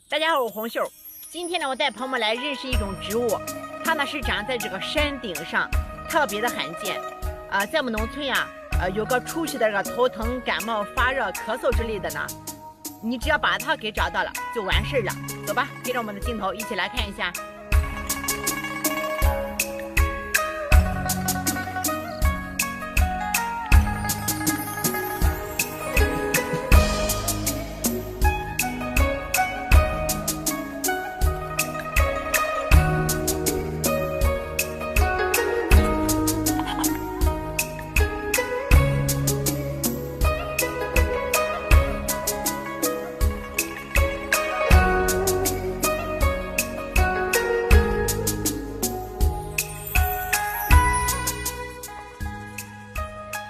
大家好，我红秀。今天呢，我带朋友们来认识一种植物，它呢是长在这个山顶上，特别的罕见。在我们农村呀，有个出去的这个头疼、感冒、发热、咳嗽之类的呢，你只要把它给找到了，就完事了。走吧，跟着我们的镜头一起来看一下。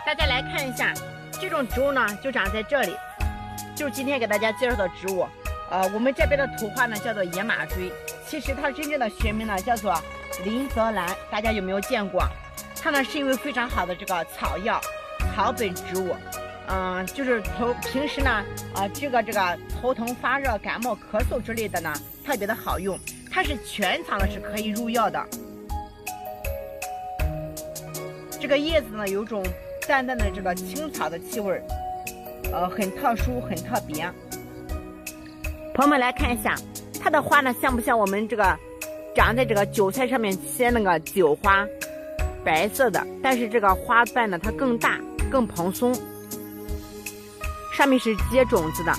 大家来看一下，这种植物呢就长在这里，就是今天给大家介绍的植物。我们这边的土话呢叫做野马锥，其实它真正的学名呢叫做林泽兰，大家有没有见过？它呢是一味非常好的这个草药、草本植物。就是平时呢，这个头疼、发热、感冒、咳嗽之类的呢，特别的好用。它是全草呢是可以入药的。这个叶子呢有种淡淡的这个青草的气味，很特殊，很特别。朋友们来看一下，它的花呢像不像我们这个长在这个韭菜上面切那个韭花，白色的，但是这个花瓣呢它更大、更蓬松，上面是结种子的。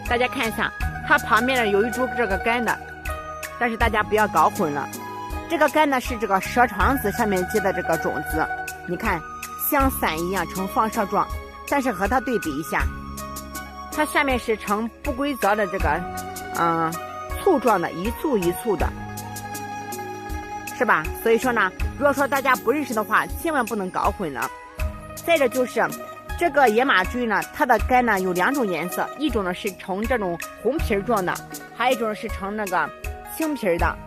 大家看一下，它旁边呢有一株这个干的，但是大家不要搞混了，这个干呢是这个蛇肠子上面结的这个种子，你看像伞一样呈放射状，但是和它对比一下，它下面是呈不规则的这个簇状的，一簇一簇的，是吧？所以说呢，如果说大家不认识的话，千万不能搞混了。再者就是这个野马锥呢，它的干呢有两种颜色，一种呢是呈这种红皮状的，还有一种是呈那个青皮的。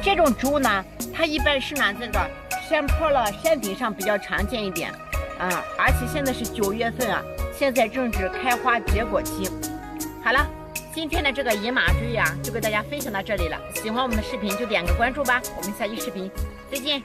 这种植物呢，它一般是呢这个山坡了、山顶上比较常见一点，而且现在是9月份啊，现在正值开花结果期。好了，今天的这个野马锥呀，就给大家分享到这里了。喜欢我们的视频就点个关注吧，我们下期视频再见。